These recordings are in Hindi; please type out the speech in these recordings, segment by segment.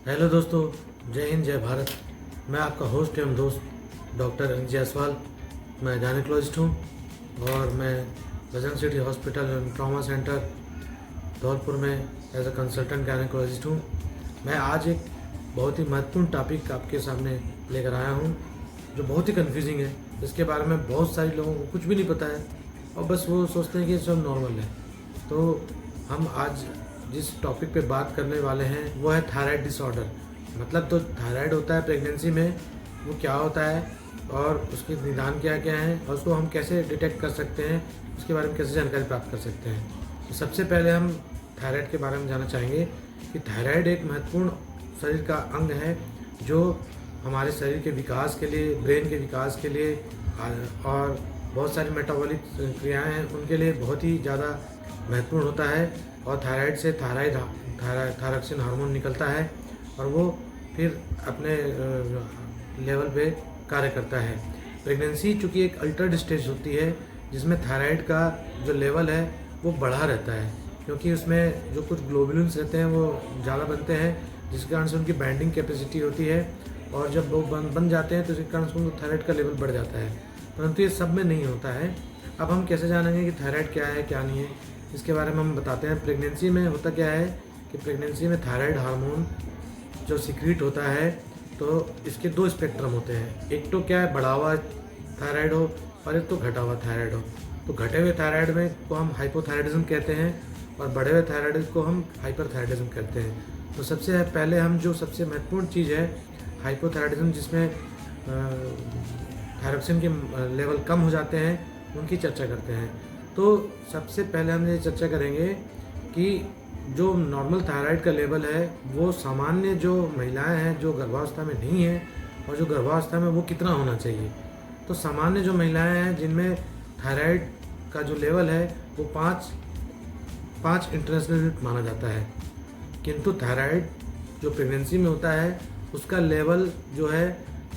हेलो दोस्तों, जय हिंद जय भारत। मैं आपका होस्ट एवं दोस्त डॉक्टर अनिल जायसवाल। मैं गायनेकोलॉजिस्ट हूँ और मैं Gagan city hospital and trauma centre Dholpur में एज अ कंसल्टेंट गायनेकोलॉजिस्ट हूँ। मैं आज एक बहुत ही महत्वपूर्ण टॉपिक आपके सामने लेकर आया हूँ जो बहुत ही कन्फ्यूजिंग है। इसके बारे में बहुत सारे लोगों को कुछ भी नहीं पता है और बस वो सोचते हैं कि सब नॉर्मल है। तो हम आज जिस टॉपिक पे बात करने वाले हैं वो है थायराइड डिसऑर्डर। मतलब तो थायराइड होता है प्रेगनेंसी में, वो क्या होता है और उसके निदान क्या क्या हैं और उसको हम कैसे डिटेक्ट कर सकते हैं, उसके बारे में कैसे जानकारी प्राप्त कर सकते हैं। तो सबसे पहले हम थायराइड के बारे में जानना चाहेंगे कि थायराइड एक महत्वपूर्ण शरीर का अंग है जो हमारे शरीर के विकास के लिए, ब्रेन के विकास के लिए और बहुत सारी मेटाबॉलिक क्रियाएँ हैं उनके लिए बहुत ही ज़्यादा महत्वपूर्ण होता है। और थायराइड से थायरॉक्सिन हार्मोन निकलता है और वो फिर अपने लेवल पे कार्य करता है। प्रेगनेंसी चूँकि एक अल्टर्ड स्टेज होती है जिसमें थायराइड का जो लेवल है वो बढ़ा रहता है, क्योंकि उसमें जो कुछ ग्लोबुलिन्स रहते हैं वो ज़्यादा बनते हैं, जिसके कारण से उनकी बाइंडिंग कैपेसिटी होती है और जब वो बन जाते हैं तो इसके कारण से उनको थायराइड का लेवल बढ़ जाता है। परंतु ये सब में नहीं होता है। अब हम कैसे जानेंगे कि थायराइड क्या है क्या नहीं है, इसके बारे में हम बताते हैं। प्रेगनेंसी में होता क्या है कि प्रेगनेंसी में थायराइड हार्मोन जो सीक्रेट होता है, तो इसके दो स्पेक्ट्रम होते हैं। एक तो क्या है, बढ़ा हुआ थायराइड हो और एक तो घटा हुआ थायराइड हो। तो घटे हुए थायराइड में को हम हाइपोथायराइडिज्म कहते हैं और बढ़े हुए थायराइड को हम हाइपरथायराइडिज्म कहते हैं। तो सबसे पहले हम जो सबसे महत्वपूर्ण चीज़ है हाइपोथायराइडिज्म, जिसमें थायरॉक्सिन के लेवल कम हो जाते हैं, उनकी चर्चा करते हैं। तो सबसे पहले हम ये चर्चा करेंगे कि जो नॉर्मल थायराइड का लेवल है वो सामान्य जो महिलाएं हैं जो गर्भावस्था में नहीं है और जो गर्भावस्था में वो कितना होना चाहिए। तो सामान्य जो महिलाएं हैं जिनमें थायराइड का जो लेवल है वो पाँच इंटरनेशनल यूनिट माना जाता है, किंतु थायराइड जो प्रेगनेंसी में होता है उसका लेवल जो है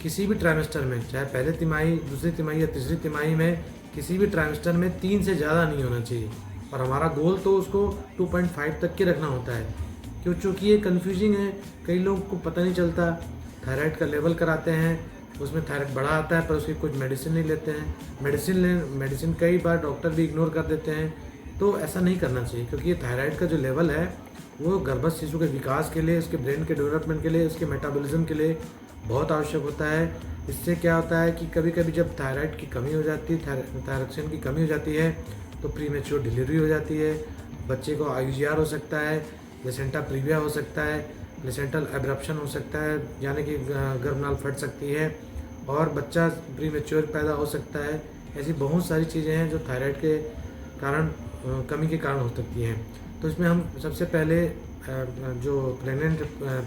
किसी भी ट्राइमेस्टर में, चाहे पहले तिमाही, दूसरी तिमाही या तीसरी तिमाही में, किसी भी ट्राइमेस्टर में 3 से ज़्यादा नहीं होना चाहिए। और हमारा गोल तो उसको 2.5 तक के रखना होता है। क्योंकि ये कन्फ्यूजिंग है, कई लोगों को पता नहीं चलता। थायराइड का लेवल कराते हैं, उसमें थायराइड बढ़ा आता है पर उसकी कुछ मेडिसिन नहीं लेते हैं। मेडिसिन कई बार डॉक्टर भी इग्नोर कर देते हैं। तो ऐसा नहीं करना चाहिए, क्योंकि ये थायराइड का जो लेवल है वो गर्भस्थ शिशु के विकास के लिए, उसके ब्रेन के डेवलपमेंट के लिए, उसके मेटाबॉलिज्म के लिए बहुत आवश्यक होता है। इससे क्या होता है कि कभी कभी जब थायराइड की कमी हो जाती है, थायरॉक्सिन की कमी हो जाती है, तो प्रीमेच्योर डिलीवरी हो जाती है। बच्चे को आईजीआर हो सकता है, प्लेसेंटा प्रीविया हो सकता है, प्लेसेंटल एब्रप्शन हो सकता है, यानी कि गर्भनाल फट सकती है और बच्चा प्रीमेच्योर पैदा हो सकता है। ऐसी बहुत सारी चीज़ें हैं जो थायराइड के कारण, कमी के कारण हो सकती हैं। तो इसमें हम सबसे पहले जो प्रेग्नेंट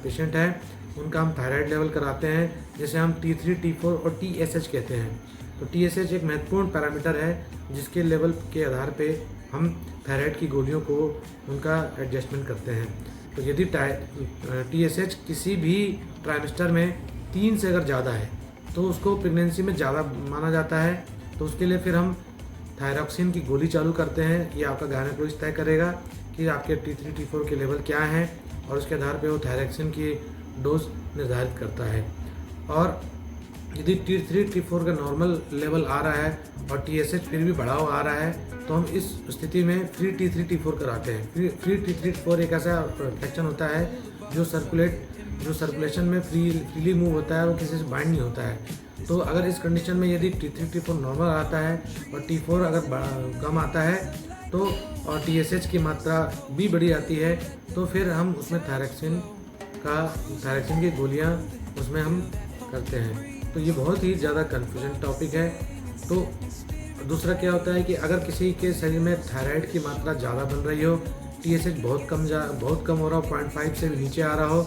पेशेंट हैं उनका हम थायराइड लेवल कराते हैं, जैसे हम T3, T4 और TSH कहते हैं। तो TSH एक महत्वपूर्ण पैरामीटर है जिसके लेवल के आधार पे हम थायराइड की गोलियों को उनका एडजस्टमेंट करते हैं। तो यदि TSH किसी भी ट्राइमेस्टर में 3 से अगर ज़्यादा है तो उसको प्रेगनेंसी में ज़्यादा माना जाता है। तो उसके लिए फिर हम थायरॉक्सिन की गोली चालू करते हैं। ये आपका गायनेकोलॉजिस्ट तय करेगा कि आपके T3, T4 के लेवल क्या हैं और उसके आधार पे वो थायरॉक्सिन की डोज निर्धारित करता है। और यदि T3, T4 का नॉर्मल लेवल आ रहा है और TSH फिर भी बढ़ा हुआ आ रहा है तो हम इस स्थिति में फ्री T3, T4 कराते हैं। फ्री T3, T4 एक ऐसा फ्रैक्शन होता है जो सर्कुलेशन में फ्रीली मूव होता है, वो किसी से बाइंड नहीं होता है। तो अगर इस कंडीशन में यदि T3, T4 नॉर्मल आता है और T4 अगर कम आता है तो और TSH की मात्रा भी बढ़ी आती है, तो फिर हम उसमें थायरॉक्सिन की गोलियां उसमें हम करते हैं। तो ये बहुत ही ज़्यादा कन्फ्यूजन टॉपिक है। तो दूसरा क्या होता है कि अगर किसी के शरीर में थायराइड की मात्रा ज़्यादा बन रही हो, TSH बहुत कम हो रहा हो, 0.5 से भी नीचे आ रहा हो,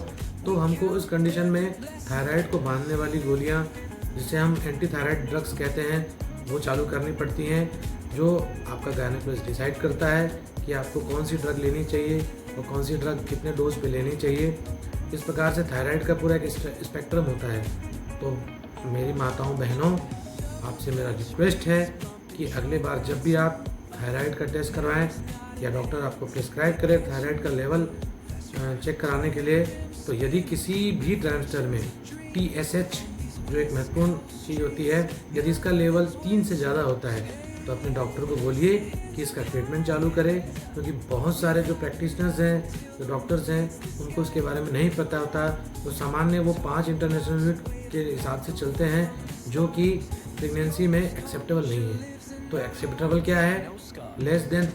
तो हमको उस कंडीशन में थायराइड को बांधने वाली गोलियां, जिसे हम एंटी थायराइड ड्रग्स कहते हैं, वो चालू करनी पड़ती हैं। जो आपका गायनेकोलॉजिस्ट डिसाइड करता है कि आपको कौन सी ड्रग लेनी चाहिए और कौन सी ड्रग कितने डोज पे लेनी चाहिए। इस प्रकार से थायराइड का पूरा एक स्पेक्ट्रम होता है। तो मेरी माताओं बहनों, आपसे मेरा रिक्वेस्ट है कि अगली बार जब भी आप थायराइड का टेस्ट करवाएं या डॉक्टर आपको प्रिस्क्राइब करे थायराइड का लेवल चेक कराने के लिए, तो यदि किसी भी ट्रांजिस्टर में TSH जो एक महत्वपूर्ण चीज़ होती है, यदि इसका लेवल 3 से ज़्यादा होता है तो अपने डॉक्टर को बोलिए कि इसका ट्रीटमेंट चालू करें, क्योंकि बहुत सारे जो प्रैक्टिशनर्स हैं, जो डॉक्टर्स हैं, उनको इसके बारे में नहीं पता होता। तो सामान्य वो 5 इंटरनेशनल यूनिट के हिसाब से चलते हैं, जो कि प्रेगनेंसी में एक्सेप्टेबल नहीं है। तो एक्सेप्टेबल क्या है? लेस देन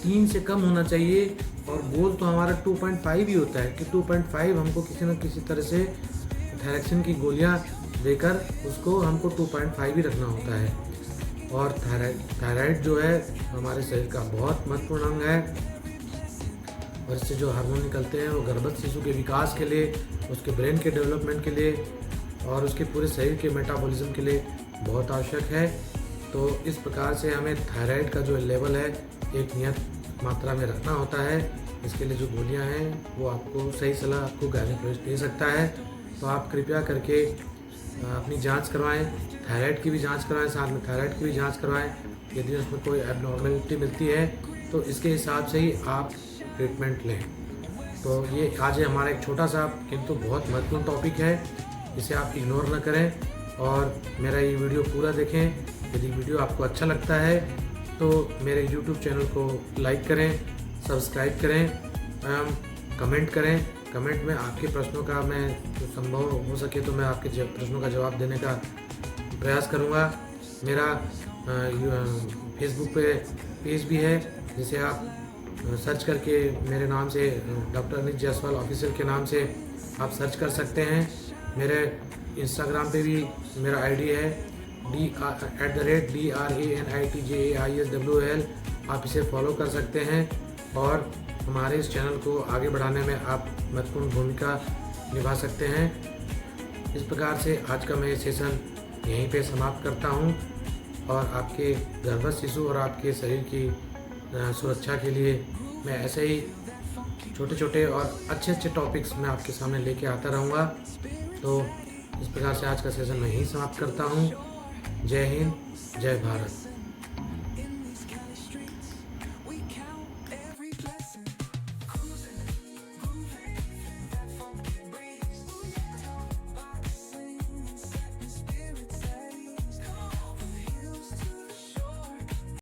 3 से कम होना चाहिए। और गोल तो हमारा 2.5 ही होता है कि 2.5 हमको किसी न किसी तरह से थायरॉक्सिन की गोलियां देकर उसको हमको 2.5 ही रखना होता है। और थायराइड जो है हमारे शरीर का बहुत महत्वपूर्ण अंग है, और इससे जो हार्मोन निकलते हैं वो गर्भस्थ शिशु के विकास के लिए, उसके ब्रेन के डेवलपमेंट के लिए और उसके पूरे शरीर के मेटाबॉलिज्म के लिए बहुत आवश्यक है। तो इस प्रकार से हमें थायराइड का जो लेवल है एक नियत मात्रा में रखना होता है। इसके लिए जो गोलियां हैं वो आपको सही सलाह आपको गायनेकोलॉजिस्ट दे सकता है। तो आप कृपया करके अपनी जांच करवाएं, थायराइड की भी जांच करवाएं, साथ में थायराइड की भी जांच करवाएं। यदि उसमें कोई एबनॉर्मेलिटी मिलती है तो इसके हिसाब से ही आप ट्रीटमेंट लें। तो ये आज हमारा एक छोटा सा किंतु बहुत महत्वपूर्ण टॉपिक है, इसे आप इग्नोर न करें और मेरा ये वीडियो पूरा देखें। यदि वीडियो आपको अच्छा लगता है तो मेरे YouTube चैनल को लाइक करें, सब्सक्राइब करें एवं कमेंट करें। कमेंट में आपके प्रश्नों का मैं जो संभव हो सके तो मैं आपके प्रश्नों का जवाब देने का प्रयास करूंगा। मेरा फेसबुक पे पेज भी है, जिसे आप सर्च करके मेरे नाम से डॉक्टर अनित जायसवाल ऑफिशियल के नाम से आप सर्च कर सकते हैं। मेरे इंस्टाग्राम पे भी मेरा आईडी है @DRANITJAISWL। आप इसे फॉलो कर सकते हैं और हमारे इस चैनल को आगे बढ़ाने में आप महत्वपूर्ण भूमिका निभा सकते हैं। इस प्रकार से आज का मैं सेशन यहीं पे समाप्त करता हूं और आपके गर्भस्थ शिशु और आपके शरीर की सुरक्षा के लिए मैं ऐसे ही छोटे छोटे और अच्छे टॉपिक्स मैं आपके सामने लेके आता रहूँगा। तो इस प्रकार से आज का सेशन मैं यहीं समाप्त करता हूँ। जय हिंद, जय भारत।